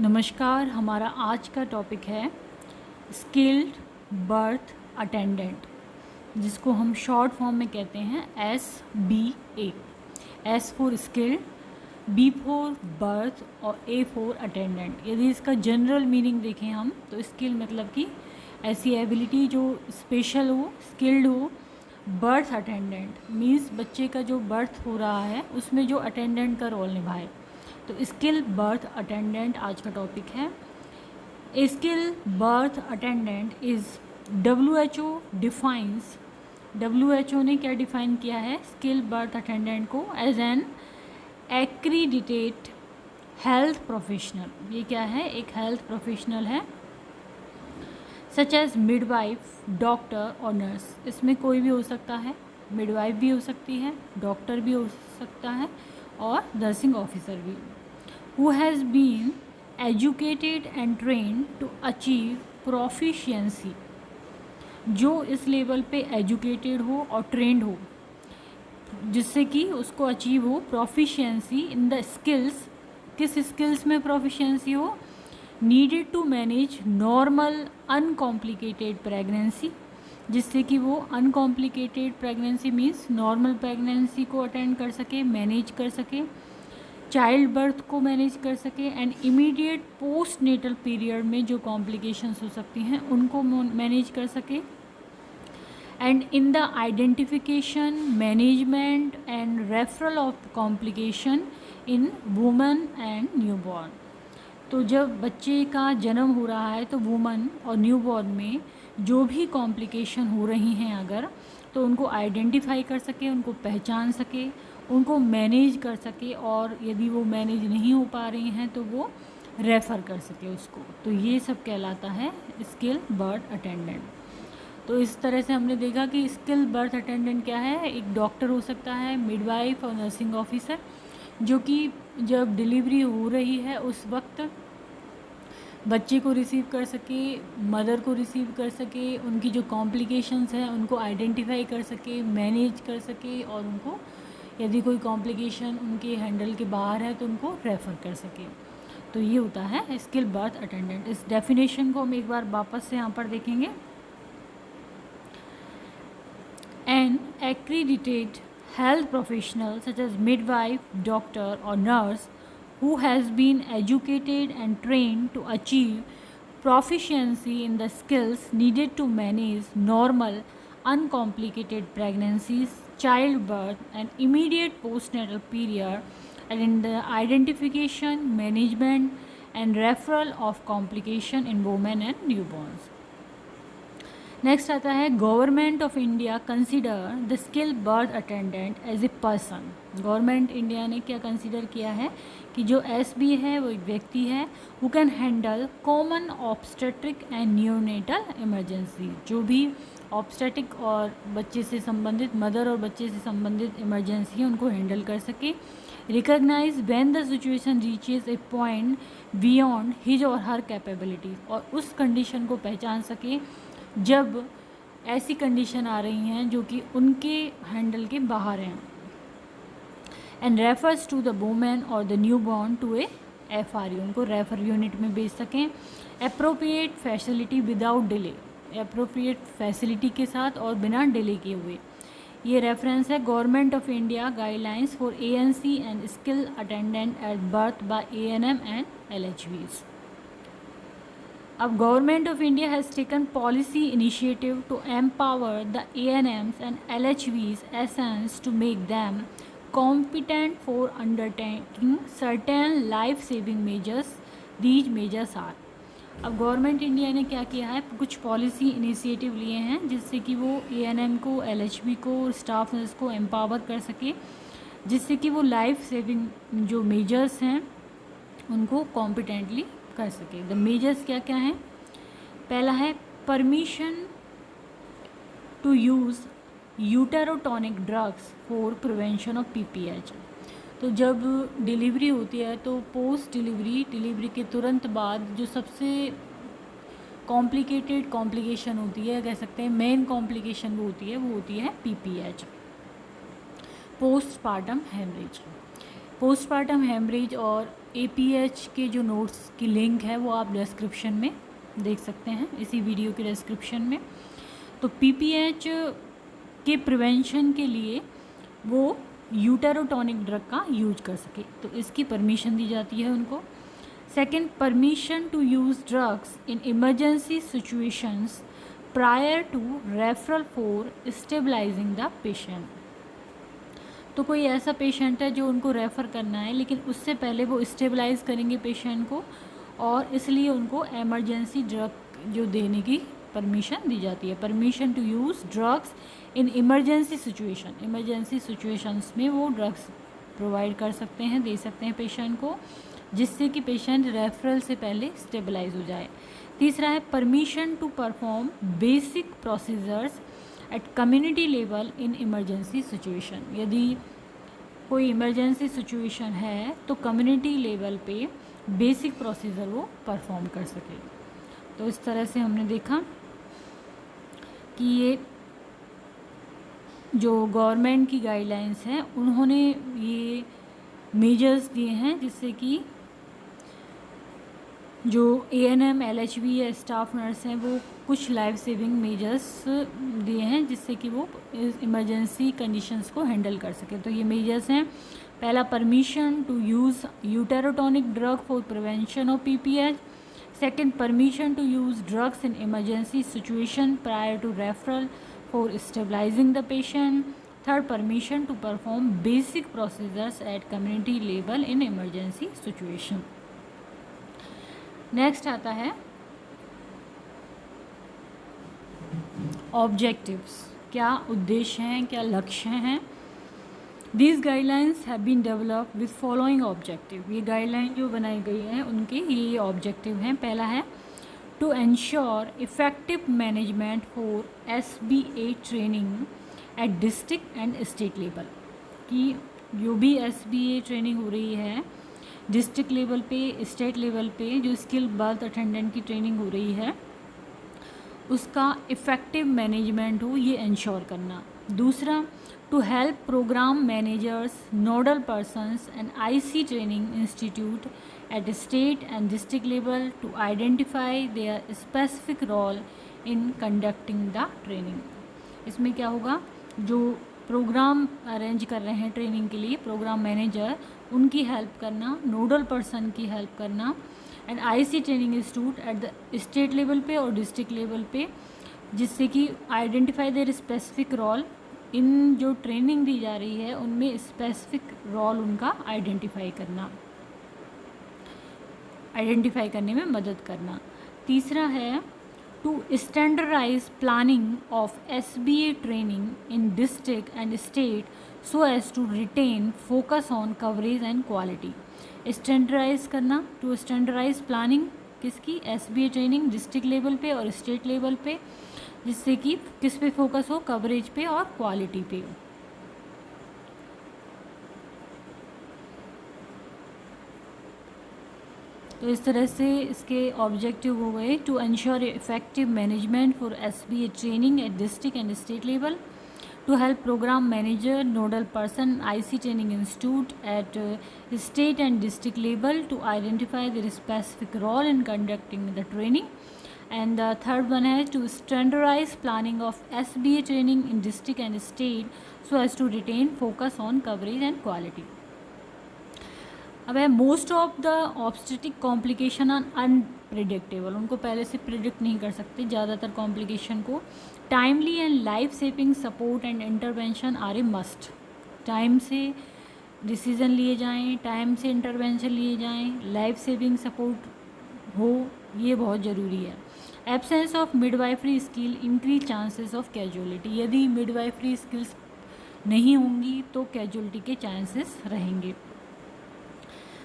नमस्कार। हमारा आज का टॉपिक है स्किल्ड बर्थ अटेंडेंट, जिसको हम शॉर्ट फॉर्म में कहते हैं SBA। S for skilled, B for birth और A फॉर अटेंडेंट। यदि इसका जनरल मीनिंग देखें हम तो स्किल मतलब कि ऐसी एबिलिटी जो स्पेशल हो, स्किल्ड हो। बर्थ अटेंडेंट मीन्स बच्चे का जो बर्थ हो रहा है उसमें जो अटेंडेंट का रोल निभाए। तो स्किल बर्थ अटेंडेंट आज का टॉपिक है। Skill birth attendant is WHO defines, WHO ने क्या डिफाइन किया है स्किल बर्थ अटेंडेंट को? As an accredited health professional. ये क्या है? एक हेल्थ प्रोफेशनल है, सच एज मिडवाइफ, डॉक्टर और नर्स। इसमें कोई भी हो सकता है, मिडवाइफ भी हो सकती है, डॉक्टर भी हो सकता है और नर्सिंग ऑफिसर भी। Who has been educated and train to achieve proficiency, जो इस लेवल पे एजुकेटेड हो और ट्रेंड हो जिससे कि उसको अचीव हो प्रोफिशिएंसी इन द स्किल्स। किस स्किल्स में प्रोफिशिएंसी हो? Needed to manage normal uncomplicated pregnancy, जिससे कि वो uncomplicated pregnancy means normal pregnancy को अटेंड कर सके, मैनेज कर सके, चाइल्ड बर्थ को मैनेज कर सके, and immediate post natal period में जो कॉम्प्लिकेशंस हो सकती हैं उनको मैनेज कर सके, and in the identification, management and referral of complication in women and newborn. तो जब बच्चे का जन्म हो रहा है तो वुमन और न्यूबॉर्न में जो भी कॉम्प्लिकेशन हो रही हैं अगर, तो उनको आइडेंटिफाई कर सके, उनको पहचान सके, उनको मैनेज कर सके, और यदि वो मैनेज नहीं हो पा रही हैं तो वो रेफ़र कर सके उसको। तो ये सब कहलाता है स्किल बर्थ अटेंडेंट। तो इस तरह से हमने देखा कि स्किल बर्थ अटेंडेंट क्या है। एक डॉक्टर हो सकता है, मिडवाइफ और नर्सिंग ऑफिसर, जो कि जब डिलीवरी हो रही है उस वक्त बच्चे को रिसीव कर सके, मदर को रिसीव कर सके, उनकी जो कॉम्प्लिकेशंस हैं उनको आइडेंटिफाई कर सके, मैनेज कर सके, और उनको यदि कोई कॉम्प्लिकेशन उनके हैंडल के बाहर है तो उनको रेफ़र कर सके। तो ये होता है स्किल बर्थ अटेंडेंट। इस डेफिनेशन को हम एक बार वापस से यहाँ पर देखेंगे। An accredited health professional such as midwife, doctor or nurse who has been educated and trained to achieve proficiency in the skills needed to manage normal, uncomplicated pregnancies, childbirth and immediate postnatal period, and in the identification, management and referral of complication in women and newborns. Next आता है government of India consider the skill birth attendant as a person. Government India ने क्या consider किया है कि जो SB है वो एक व्यक्ति है who can handle common obstetric and neonatal emergency. जो भी ऑब्स्टेट्रिक और बच्चे से संबंधित, मदर और बच्चे से संबंधित इमरजेंसी है उनको हैंडल कर सके। Recognise when the situation reaches a point beyond his or her capabilities, और उस कंडीशन को पहचान सके जब ऐसी कंडीशन आ रही हैं जो कि उनके हैंडल के बाहर हैं। And refers to the women और the new born to a FRU, उनको रेफर यूनिट में भेज सकें। Appropriate facility without delay, appropriate facility के साथ और बिना डिले किए हुए। ये रेफरेंस है government of India guidelines for ANC and skill attendant at birth by ANM and LHVs। अब government of India has taken policy initiative to empower the ANMs and LHVs essence to make them competent for undertaking certain life-saving measures. These measures are, अब government India ने क्या किया है, कुछ policy initiative लिए हैं जिससे कि वो ANM को, LHV को, स्टाफ नर्स को एम्पावर कर सके, जिससे कि वो लाइफ सेविंग जो मेजर्स हैं उनको कॉम्पिटेंटली कर सके। द मेजर्स क्या क्या हैं? पहला है permission to use uterotonic drugs for prevention of PPH। तो जब डिलीवरी होती है तो पोस्ट डिलीवरी के तुरंत बाद जो सबसे कॉम्प्लिकेशन होती है, कह सकते हैं मेन कॉम्प्लिकेशन वो होती है PPH, postpartum haemorrhage. Postpartum haemorrhage और APH के जो नोट्स की लिंक है वो आप डिस्क्रिप्शन में देख सकते हैं, इसी वीडियो के डिस्क्रिप्शन में। तो PPH के प्रिवेंशन के लिए वो यूटेरोटॉनिक ड्रग का यूज कर सके, तो इसकी परमिशन दी जाती है उनको। Second, permission to use drugs in emergency situations prior to referral for stabilising the patient. तो कोई ऐसा पेशेंट है जो उनको रेफ़र करना है, लेकिन उससे पहले वो स्टेबलाइज करेंगे पेशेंट को, और इसलिए उनको एमरजेंसी ड्रग जो देने की परमिशन दी जाती है। Permission to use drugs in emergency situation, emergency situations में वो ड्रग्स प्रोवाइड कर सकते हैं, दे सकते हैं पेशेंट को, जिससे कि पेशेंट रेफरल से पहले स्टेबलाइज हो जाए। तीसरा है permission to perform basic procedures at community level in emergency situation. यदि कोई इमरजेंसी सिचुएशन है तो कम्युनिटी लेवल पे बेसिक प्रोसीजर वो परफॉर्म कर सके। तो इस तरह से हमने देखा कि ये जो गवर्नमेंट की गाइडलाइंस हैं उन्होंने ये मेजर्स दिए हैं जिससे कि जो ANM LHV या स्टाफ नर्स हैं वो कुछ लाइफ सेविंग मेजर्स दिए हैं जिससे कि वो इमरजेंसी कंडीशंस को हैंडल कर सके। तो ये मेजर्स हैं, पहला permission to use uterotonic drug for prevention of PPH। Second, permission to use drugs in emergency situation prior to referral for stabilising the patient. Third, permission to perform basic procedures at community level in emergency situation. Next आता है objectives, क्या उद्देश्य हैं, क्या लक्ष्य हैं। These guidelines have been developed with following objective. ये guideline जो बनाई गई हैं उनके ये ऑब्जेक्टिव हैं। पहला है to ensure effective management for SBA training at district and state level, कि जो भी SBA ट्रेनिंग हो रही है डिस्ट्रिक्ट लेवल पे, स्टेट लेवल पे जो स्किल बर्थ अटेंडेंट की ट्रेनिंग हो रही है उसका इफ़ेक्टिव मैनेजमेंट हो, ये इंश्योर करना। दूसरा, to help programme managers, nodal persons and IC training institute at state and district level to identify their specific role in conducting the training. इसमें क्या होगा, जो प्रोग्राम अरेंज कर रहे हैं ट्रेनिंग के लिए, प्रोग्राम मैनेजर, उनकी हेल्प करना, नोडल पर्सन की हेल्प करना, and IC training institute eight the state level पे और डिस्ट्रिक्ट लेवल पे, जिससे कि आइडेंटिफाई देयर स्पेसिफिक रोल, इन जो ट्रेनिंग दी जा रही है उनमें स्पेसिफिक रोल उनका आइडेंटिफाई करने में मदद करना। तीसरा है to standardise planning of SBA training in district and state so as to retain focus on coverage and quality. Standardise करना, टू स्टैंडर्डाइज प्लानिंग किसकी, SBA ट्रेनिंग डिस्ट्रिक्ट लेवल पे और स्टेट लेवल पे, जिससे कि किस पे फोकस हो, कवरेज पे और क्वालिटी पे। तो इस तरह से इसके ऑब्जेक्टिव हो गए to ensure effective management for SBA training at district and state level, to help program manager, nodal person, IC training institute at state and district level to identify their specific role in conducting the training. And the third one is to standardize planning of SBA training in district and state so as to retain focus on coverage and quality. अब है most of the obstetric complication are unpredictable, उनको पहले से predict नहीं कर सकते ज़्यादातर complication को। Timely and life saving support and intervention are a must, time से डिसीज़न लिए जाएं, टाइम से इंटरवेंशन लिए जाएं, लाइफ सेविंग सपोर्ट हो, ये बहुत ज़रूरी है। Absence of midwifery skill increase chances of casualty, यदि मिडवाइफरी स्किल्स नहीं होंगी तो कैजुअलिटी के चांसेस रहेंगे।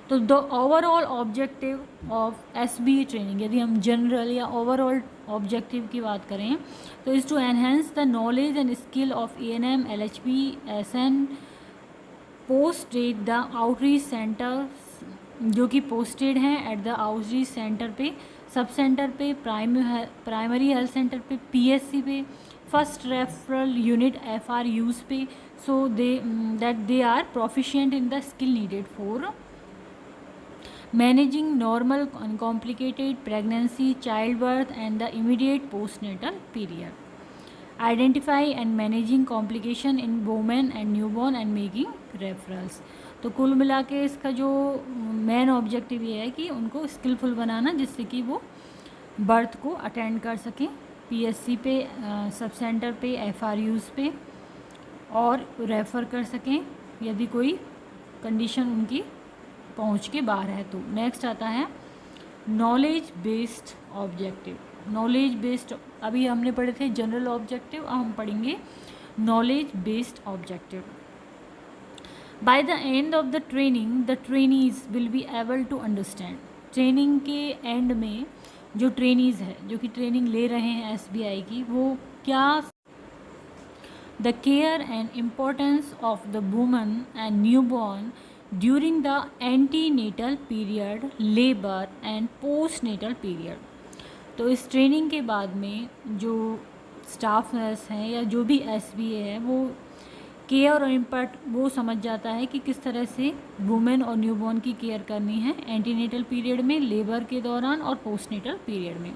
तो the overall objective of SBA training, यदि हम जनरल या ओवरऑल ऑब्जेक्टिव की बात करें तो is to enhance the knowledge and skill of ANM LHB SN posted the outreach centre, जो कि पोस्टेड हैं एट द आउटरीच सेंटर पे, सब सेंटर पे, प्राइमरी हेल्थ सेंटर पे, PSC पे, फर्स्ट रेफरल यूनिट FRUs पे, so they are proficient in the skill needed for managing normal uncomplicated pregnancy, child birth and the immediate postnatal period, identify and managing complication in women and newborn and making referrals. तो कुल मिला के इसका जो main objective ये है कि उनको स्किलफुल बनाना, जिससे कि वो बर्थ को अटेंड कर सकें पीएससी पे, सब सेंटर पे, एफआरयूज़ पे, और रेफ़र कर सकें यदि कोई कंडीशन उनकी पहुंच के बाहर है तो। नेक्स्ट आता है knowledge based objective. Knowledge based अभी हमने पढ़े थे जनरल ऑब्जेक्टिव, अब हम पढ़ेंगे knowledge based objective. By the end of the training the trainees will be able to understand. Training के एंड में जो ट्रेनीज़ है, जो कि ट्रेनिंग ले रहे हैं एसबीआई की, वो क्या the care and importance of the woman and newborn during the antenatal period, labor and postnatal period। तो इस ट्रेनिंग के बाद में जो स्टाफ नर्स हैं या जो भी एसबीए है, वो केयर और इम्पैक्ट वो समझ जाता है कि किस तरह से वुमेन और न्यूबॉर्न की केयर करनी है एंटीनेटल पीरियड में, लेबर के दौरान और पोस्टनेटल पीरियड में।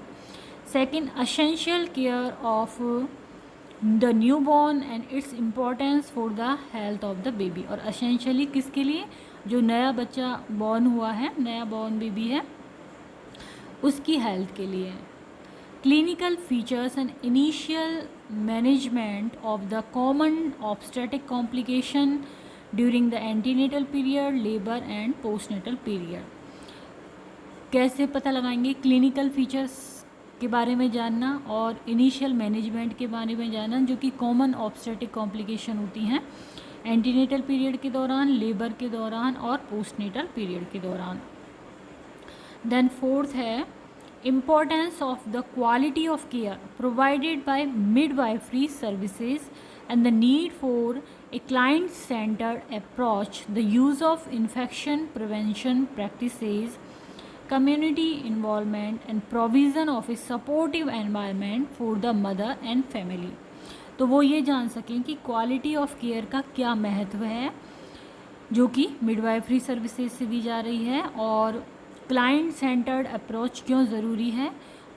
Second, essential care of the newborn and its importance for the health of the baby. और एसेंशियली किसके लिए? जो नया बच्चा बॉर्न हुआ है, नया बॉर्न बेबी है, उसकी हेल्थ के लिए। Clinical features and initial management of the common obstetric complication during the antenatal period, labour and postnatal period. कैसे पता लगाएंगे? क्लिनिकल फीचर्स के बारे में जानना और इनिशियल मैनेजमेंट के बारे में जानना, जो कि कॉमन ऑब्स्टेटिक कॉम्प्लिकेशन होती हैं एंटीनेटल पीरियड के दौरान, लेबर के दौरान और पोस्टनेटल पीरियड के दौरान। देन फोर्थ है importance of the quality of care provided by midwifery services and the need for a client centred approach, the use of infection prevention practices, community involvement and provision of a supportive environment for the mother and family। तो वो ये जान सकें कि quality of care का क्या महत्व है, जो कि मिडवाइफरी सर्विसेज से दी जा रही है, और क्लाइंट सेंटर्ड अप्रोच क्यों ज़रूरी है,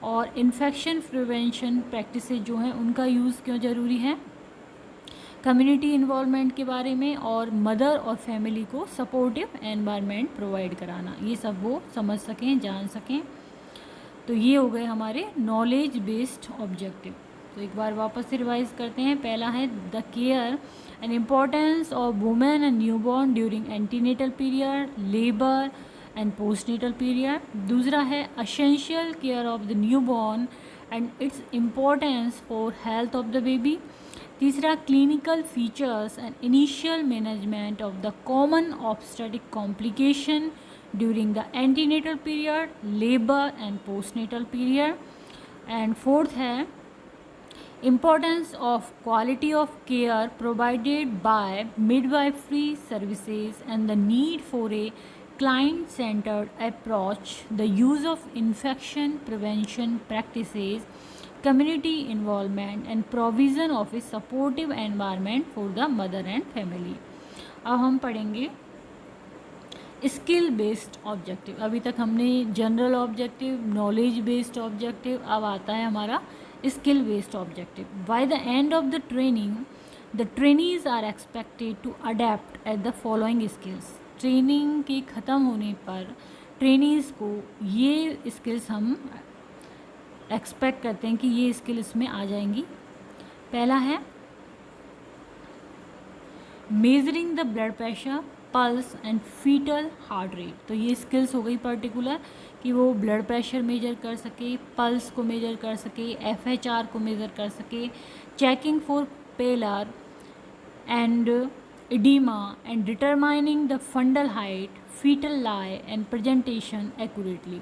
और इन्फेक्शन प्रिवेंशन प्रैक्टिसेस जो हैं उनका यूज़ क्यों ज़रूरी है, कम्युनिटी इन्वॉल्वमेंट के बारे में, और मदर और फैमिली को सपोर्टिव एनवायरनमेंट प्रोवाइड कराना, ये सब वो समझ सकें, जान सकें। तो ये हो गए हमारे नॉलेज बेस्ड ऑब्जेक्टिव। तो एक बार वापस से रिवाइज करते हैं। पहला है the care and importance of women and newborn during antenatal period, labour and postnatal period. दूसरा है essential care of the newborn and its importance for health of the baby. तीसरा, clinical features and initial management of the common obstetric complication during the antenatal period, labour and postnatal period. And fourth है importance of quality of care provided by midwifery services and the need for A client centered approach, the use of infection prevention practices, community involvement and provision of a supportive environment for the mother and family। अब हम पढ़ेंगे skill based objective. अभी तक हमने general objective, knowledge based objective, अब आता है हमारा skill based objective. By the end of the training the trainees are expected to adept at the following skills. Training के ख़त्म होने पर ट्रेनीज़ को ये स्किल्स हम एक्सपेक्ट करते हैं कि ये स्किल इसमें आ जाएंगी। पहला है measuring the blood pressure, pulse and fetal heart rate. तो ये स्किल्स हो गई पर्टिकुलर कि वो ब्लड प्रेशर मेजर कर सके, पल्स को मेजर कर सके, FHR को मेजर कर सके, checking for pallor and edema and determining the fundal height, fetal lie and presentation accurately।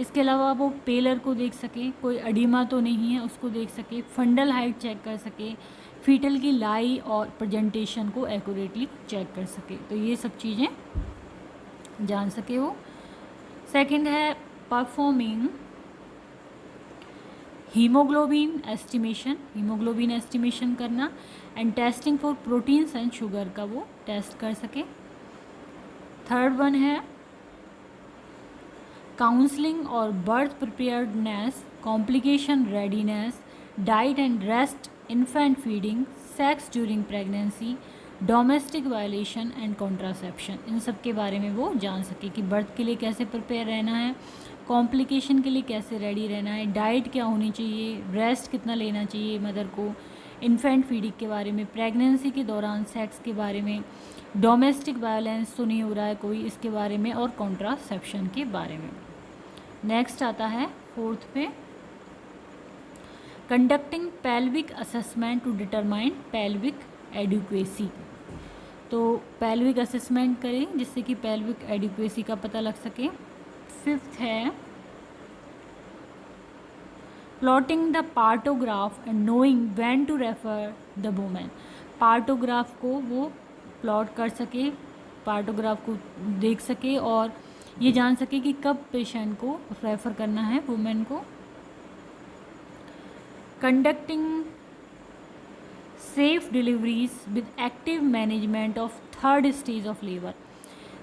इसके अलावा वो पेलर को देख सके, कोई एडिमा तो नहीं है उसको देख सके, फंडल हाइट चेक कर सके, फीटल की लाई और प्रेजेंटेशन को एक्यूरेटली चेक कर सके। तो ये सब चीज़ें जान सके वो। सेकंड है performing haemoglobin estimation, haemoglobin estimation करना, and testing for proteins and sugar का वो टेस्ट कर सके। थर्ड वन है काउंसलिंग और birth preparedness, complication readiness, diet and rest, infant feeding, sex during pregnancy, domestic violation and contraception, इन सब के बारे में वो जान सके कि बर्थ के लिए कैसे प्रिपेयर रहना है, कॉम्प्लिकेशन के लिए कैसे रेडी रहना है, डाइट क्या होनी चाहिए, रेस्ट कितना लेना चाहिए मदर को, इन्फेंट फीडिंग के बारे में, प्रेगनेंसी के दौरान सेक्स के बारे में, डोमेस्टिक वायलेंस तो नहीं हो रहा है कोई इसके बारे में, और कॉन्ट्रासेप्शन के बारे में। नेक्स्ट आता है 4th पे, conducting pelvic assessment to determine pelvic adequacy. तो पेल्विक असेसमेंट करें जिससे कि पेल्विक एडिक्वेसी का पता लग सके। 5th है plotting the partograph and knowing when to refer the women. Partograph को वो प्लॉट कर सके, पार्टोग्राफ को देख सके और ये जान सके कि कब पेशेंट को रेफ़र करना है वुमेन को। Conducting safe deliveries with active management of 3rd stage of labour.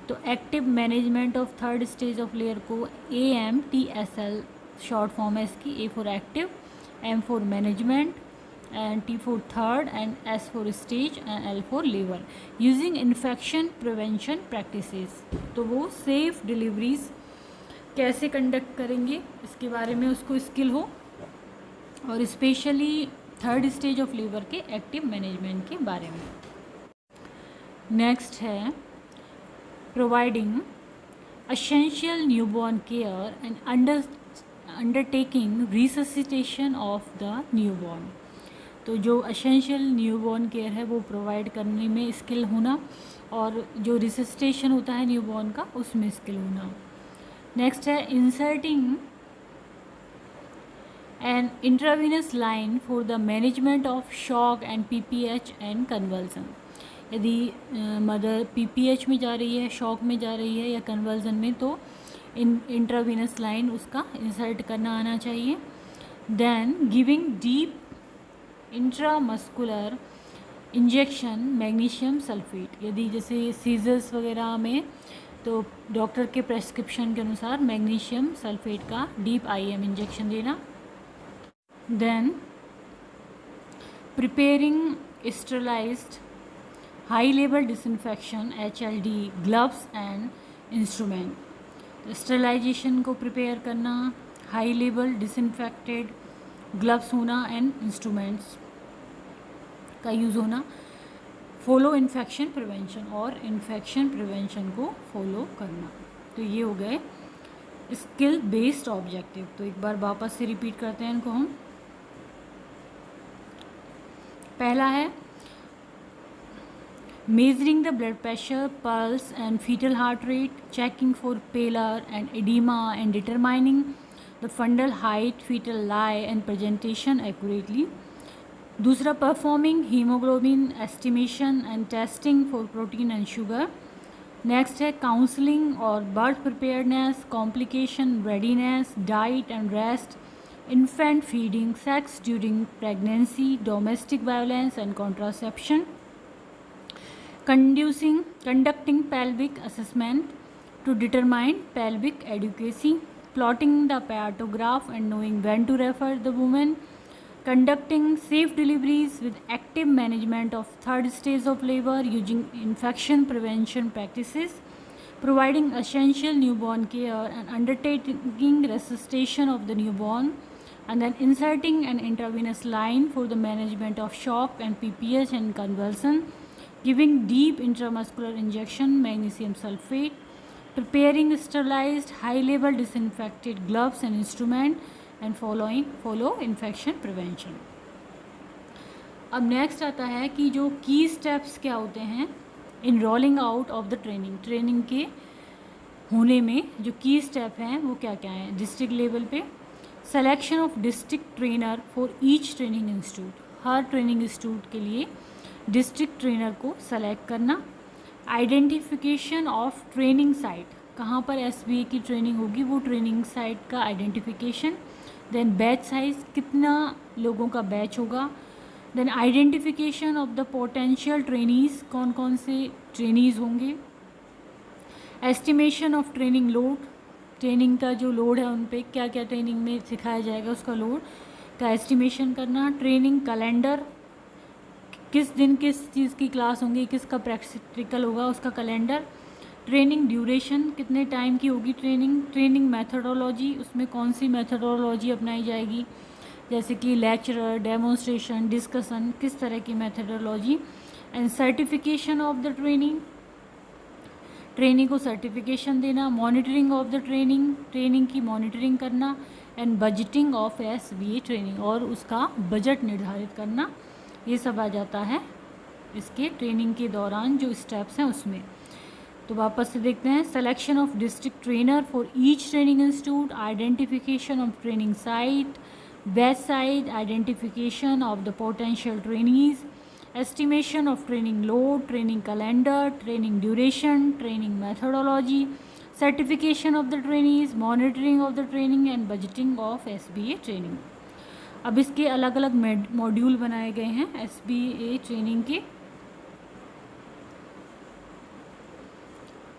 तो active management of 3rd stage of labour को AMTSL शॉर्ट फॉर्म है इसकी। A for active, M for management, and T for third, and S for stage, and L for labor, using infection prevention practices। तो वो safe deliveries कैसे conduct करेंगे इसके बारे में उसको स्किल हो, और specially 3rd stage of labour के एक्टिव मैनेजमेंट के बारे में। नेक्स्ट है providing essential newborn care and undertaking resuscitation of the newborn. तो जो एसेंशियल न्यूबॉर्न केयर है वो प्रोवाइड करने में स्किल होना, और जो रिससिटेशन होता है न्यूबॉर्न का उसमें स्किल होना। नेक्स्ट है inserting an intravenous line for the management of shock and PPH and convulsion. यदि मदर PPH में जा रही है, शॉक में जा रही है या कन्वल्सन में, तो इंट्रावीनस लाइन उसका इंसर्ट करना आना चाहिए। Then giving deep intramuscular injection magnesium sulphate. यदि जैसे सीजर्स वगैरह में तो डॉक्टर के प्रेस्क्रिप्शन के अनुसार मैग्नीशियम सल्फेट का डीप IM इंजेक्शन देना। Then preparing sterilised high level disinfection HLD gloves and instrument. Sterilisation को प्रिपेयर करना, हाई लेवल डिसइंफेक्टेड ग्लव्स होना एंड इंस्ट्रूमेंट्स का यूज़ होना। फॉलो इन्फेक्शन प्रिवेंशन, और इन्फेक्शन प्रिवेंशन को फॉलो करना। तो ये हो गए स्किल बेस्ड ऑब्जेक्टिव। तो एक बार वापस से रिपीट करते हैं इनको हम। पहला है measuring the blood pressure, pulse and fetal heart rate, checking for pallor and oedema and determining the fundal height, fetal lie and presentation accurately. दूसरा performing haemoglobin estimation and testing for protein and sugar. Next है counselling और birth preparedness, complication readiness, diet and rest, infant feeding, sex during pregnancy, domestic violence and contraception. conducting pelvic assessment to determine pelvic adequacy, plotting the paratograph and knowing when to refer the woman, conducting safe deliveries with active management of 3rd stage of labor using infection prevention practices, providing essential newborn care and undertaking resuscitation of the newborn, and then inserting an intravenous line for the management of shock and PPH and convulsion, giving deep intramuscular injection magnesium sulfate, preparing sterilized high level disinfected gloves and instrument, and follow infection prevention। अब next आता है कि जो की steps क्या होते हैं in rolling out of the training के होने में जो की स्टेप हैं वो क्या क्या हैं। डिस्ट्रिक्ट लेवल पे selection of district trainer for each training institute, हर ट्रेनिंग इंस्टीट्यूट के लिए डिस्ट्रिक्ट ट्रेनर को सेलेक्ट करना। आइडेंटिफिकेशन ऑफ ट्रेनिंग साइट, कहाँ पर SBA की ट्रेनिंग होगी वो ट्रेनिंग साइट का आइडेंटिफिकेशन। देन बैच साइज़, कितना लोगों का बैच होगा। Then identification of the potential trainees, कौन कौन से ट्रेनीज़ होंगे। Estimation of training load, training का जो लोड है उन पे क्या क्या ट्रेनिंग में सिखाया जाएगा उसका लोड का एस्टिमेशन करना, ट्रेनिंग कैलेंडर, किस दिन किस चीज़ की क्लास होंगी, किसका प्रैक्टिकल होगा उसका कैलेंडर, ट्रेनिंग ड्यूरेशन कितने टाइम की होगी ट्रेनिंग, ट्रेनिंग मैथडोलॉजी उसमें कौन सी मैथडोलॉजी अपनाई जाएगी, जैसे कि लेक्चरर, डेमोन्स्ट्रेशन, डिस्कशन, किस तरह की methodology, and certification of the training, training को सर्टिफिकेशन देना, monitoring of the training, training की मॉनिटरिंग करना, and budgeting of SBA training और उसका बजट निर्धारित करना, ये सब आ जाता है इसके ट्रेनिंग के दौरान जो स्टेप्स हैं उसमें। तो वापस से देखते हैं, selection of district trainer for each training institute, identification of training site, best site, identification of the potential trainees, estimation of training load, training calendar, training duration, training methodology, certification of the trainees, monitoring of the training and budgeting of SBA training। अब इसके अलग अलग module बनाए गए हैं SBA training के।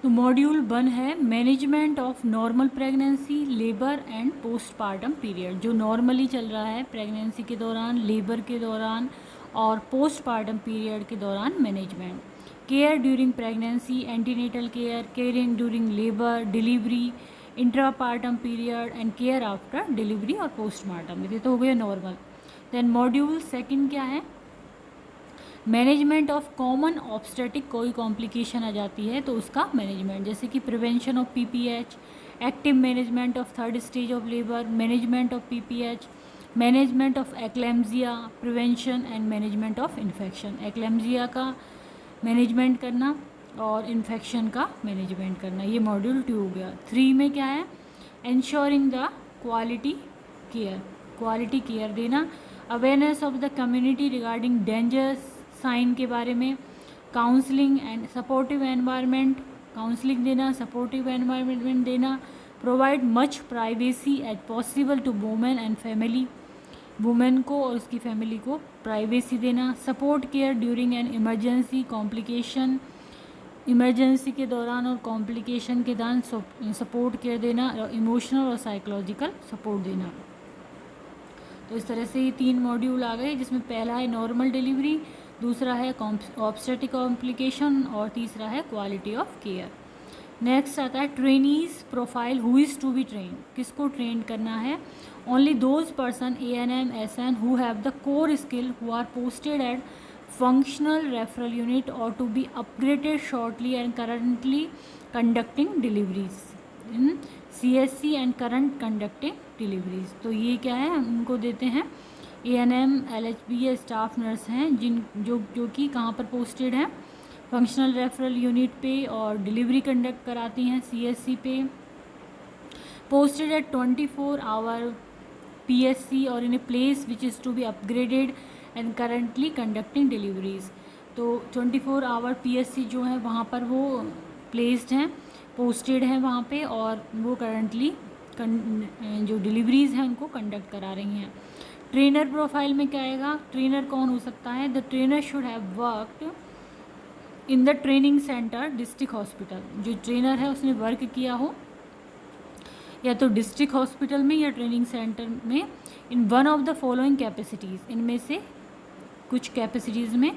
तो module 1 है management of normal pregnancy, labour and postpartum period, जो नॉर्मली चल रहा है प्रेगनेंसी के दौरान, लेबर के दौरान और पोस्टपार्टम पीरियड के दौरान management, care during pregnancy, antenatal care, caring during labour, delivery, intrapartum period and care after delivery और पोस्टमार्टम। ये तो हो गया नॉर्मल। देन मॉड्यूल 2 क्या है, मैनेजमेंट ऑफ कॉमन ऑब्स्टेटिक, कोई कॉम्प्लिकेशन आ जाती है तो उसका मैनेजमेंट, जैसे कि prevention of PPH, active management of 3rd stage of labour, management of PPH, management of eclampsia, prevention and management of infection, eclampsia का मैनेजमेंट करना और इन्फेक्शन का मैनेजमेंट करना, ये मॉड्यूल 2 हो गया। 3 में क्या है, ensuring the quality care, quality care देना, awareness of the community regarding dangers sign के बारे में, counselling and supportive environment, counselling देना, सपोर्टिव एनवायरनमेंट देना, provide much privacy as possible to women and family, women को और उसकी फैमिली को प्राइवेसी देना, support care during an emergency, complication, emergency के दौरान और कॉम्प्लिकेशन के दौरान सपोर्ट केयर देना, इमोशनल और साइकोलॉजिकल सपोर्ट देना। तो इस तरह से ये 3 मॉड्यूल आ गए, जिसमें पहला है नॉर्मल डिलीवरी, दूसरा है ऑब्स्टेटिक कॉम्प्लिकेशन और तीसरा है क्वालिटी ऑफ केयर। नेक्स्ट आता है trainees profile, who is to be train, किसको ट्रेन करना है, only those person ANM SN who have the core skill who are posted at functional referral unit और to be upgraded shortly and currently conducting deliveries in CSC and current conducting deliveries. तो ये क्या है, उनको देते हैं ANM LHB staff nurse हैं जो कि कहाँ पर पोस्टेड हैं, फंक्शनल रेफरल यूनिट पे और डिलीवरी कंडक्ट कराती हैं CSC पे, पोस्टेड एट 24 आवर PSC और in a place which is to be upgraded and currently conducting deliveries. तो 24 आवर PSC जो है वहाँ पर वो प्लेस्ड हैं, पोस्टेड हैं वहाँ पे और वो करंटली जो डिलीवरीज़ हैं उनको कंडक्ट करा रही हैं। ट्रेनर प्रोफाइल में क्या आएगा, ट्रेनर कौन हो सकता है, the trainer should have worked in the training centre district hospital, जो ट्रेनर है उसने वर्क किया हो या तो डिस्ट्रिक्ट हॉस्पिटल में या ट्रेनिंग सेंटर में, in one of the following capacities, इनमें से कुछ कैपेसिटीज़ में,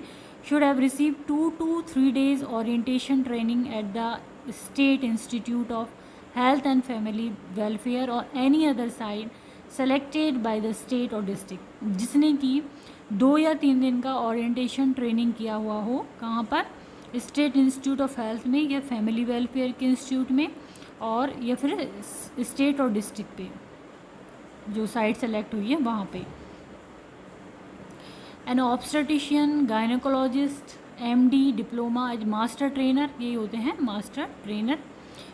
should have receive 2 to 3 days orientation training at the state institute of health and family welfare और any other site selected by the state और district, जिसने कि 2 या 3 दिन का ओरिएंटेशन ट्रेनिंग किया हुआ हो, कहाँ पर, स्टेट इंस्टीट्यूट ऑफ हेल्थ में या फैमिली वेलफेयर के इंस्टीट्यूट में और या फिर स्टेट और डिस्ट्रिक्ट पे जो साइट सेलेक्ट हुई है वहाँ पे। An obstetrician, gynaecologist, MD, diploma as master trainer, ये होते हैं master trainer,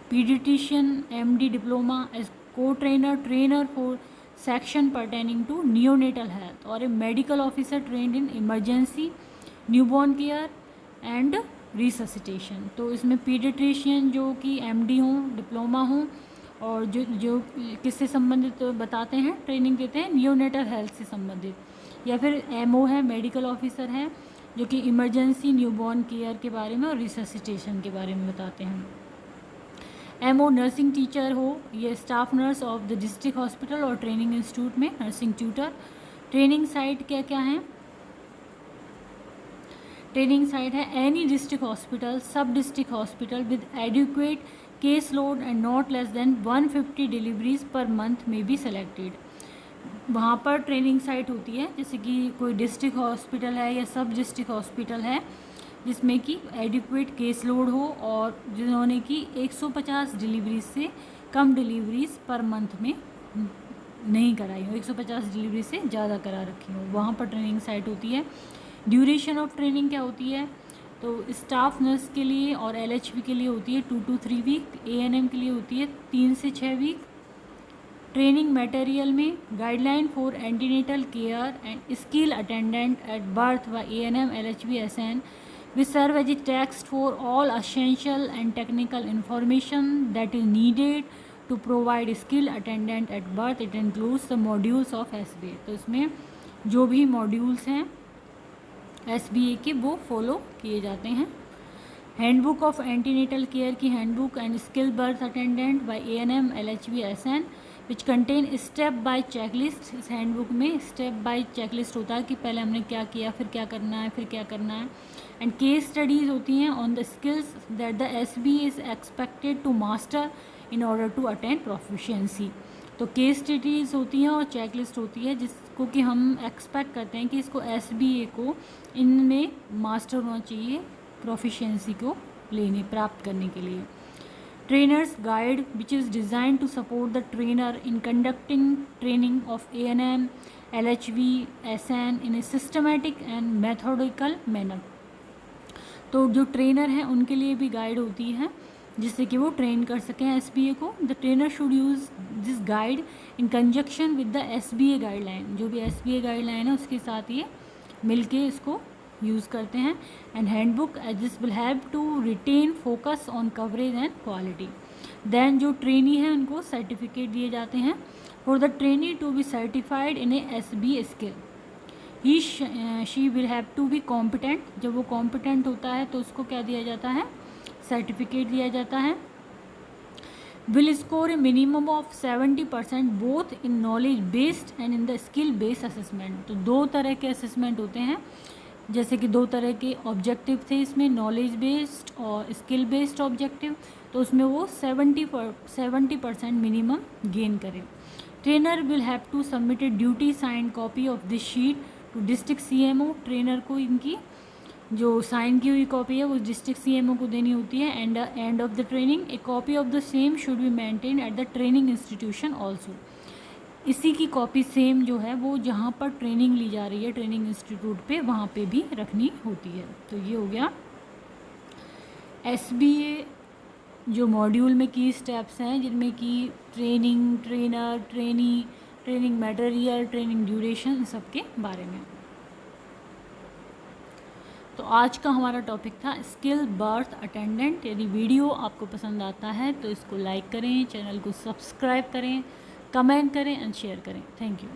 paediatrician, MD, diploma as co trainer, trainer for section pertaining to neonatal health और a medical officer trained in emergency, newborn care and resuscitation. तो इसमें paediatrician जो कि MD हों, diploma हों और जो किससे संबंधित बताते हैं, ट्रेनिंग देते हैं नियोनेटल हेल्थ से संबंधित, या फिर MO है, मेडिकल ऑफिसर हैं जो कि इमरजेंसी न्यूबॉर्न केयर के बारे में और रिससिटेशन के बारे में बताते हैं। एमओ नर्सिंग टीचर हो, ये staff nurse of the district hospital और ट्रेनिंग इंस्टीट्यूट में नर्सिंग ट्यूटर। ट्रेनिंग साइट क्या क्या है? ट्रेनिंग साइट है एनी डिस्ट्रिक्ट हॉस्पिटल, सब district hospital with adequate case load and not less than 150 deliveries per month में बी सेलेक्टेड। वहाँ पर ट्रेनिंग साइट होती है, जैसे कि कोई डिस्ट्रिक्ट हॉस्पिटल है या सब डिस्ट्रिक्ट हॉस्पिटल है जिसमें कि एडिक्वेट केस लोड हो और जिन्होंने कि 150 डिलीवरीज से कम डिलीवरीज पर मंथ में नहीं कराई हो, 150 डिलीवरी से ज़्यादा करा रखी हो, वहाँ पर ट्रेनिंग साइट होती है। ड्यूरेशन ऑफ ट्रेनिंग क्या होती है? तो स्टाफ नर्स के लिए और LHV के लिए होती है 2 to 3 वीक, ANM के लिए होती है 3 से 6 वीक। ट्रेनिंग मटेरियल में guideline for antenatal care and skill attendant at birth व ANM LHV SN which serve as a text for all essential and technical information that is needed to provide skill attendant at birth. It includes the modules of SBA. तो इसमें जो भी modules हैं SBA के वो follow किए जाते हैं। हैंडबुक ऑफ एंटीनेटल केयर की handbook and skill birth attendant by ANM LHV SN which contain step by checklist. इस हैंडबुक में स्टेप बाय चेकलिस्ट होता है कि पहले हमने क्या किया, फिर क्या करना है, फिर क्या करना है। एंड केस स्टडीज़ होती हैं on the skills that the SBA is expected to master in order to attain proficiency. तो केस स्टडीज़ होती हैं और चेकलिस्ट होती है जिसको कि हम एक्सपेक्ट करते हैं कि इसको SBA को इनमें मास्टर होना चाहिए प्रोफिशिएंसी को प्राप्त करने के लिए। Trainers guide which is design to support the trainer in conducting training of ANM LHV SN in a systematic and methodical manner. तो जो ट्रेनर हैं उनके लिए भी गाइड होती है जिससे कि वो ट्रेन कर सकें SBA को। The trainer should use this guide in conjunction with the SBA guideline. जो भी SBA गाइडलाइन है उसके साथ ये मिलके इसको यूज़ करते हैं। And handbook as this will have to retain focus on coverage and quality. Then जो ट्रेनी है उनको सर्टिफिकेट दिए जाते हैं for the trainee to be certified in a SBA skill. She will have to be competent. जब वो competent होता है तो उसको क्या दिया जाता है? सर्टिफिकेट दिया जाता है। Will score A minimum of 70% both in knowledge based and in the skill based assessment. तो 2 तरह के असेसमेंट होते हैं, जैसे कि 2 तरह के ऑब्जेक्टिव थे इसमें, नॉलेज बेस्ड और स्किल बेस्ड ऑब्जेक्टिव। तो उसमें वो 70% मिनिमम गेन करें। Trainer will have to submit a duty sign copy of this sheet to district CMO। Trainer को इनकी जो साइन की हुई कॉपी है वो डिस्ट्रिक्ट CMO को देनी होती है। And and of the training A copy of the same should be maintain at the training institution also. इसी की कॉपी सेम जो है वो जहाँ पर ट्रेनिंग ली जा रही है ट्रेनिंग इंस्टीट्यूट पे वहाँ पे भी रखनी होती है। तो ये हो गया SBA जो मॉड्यूल में की स्टेप्स हैं जिनमें कि training, trainer, trainee, training material, training duration, सबके बारे में। तो आज का हमारा टॉपिक था स्किल बर्थ अटेंडेंट। यदि वीडियो आपको पसंद आता है तो इसको लाइक करें, चैनल को सब्सक्राइब करें, कमेंट करें एंड शेयर करें। Thank you.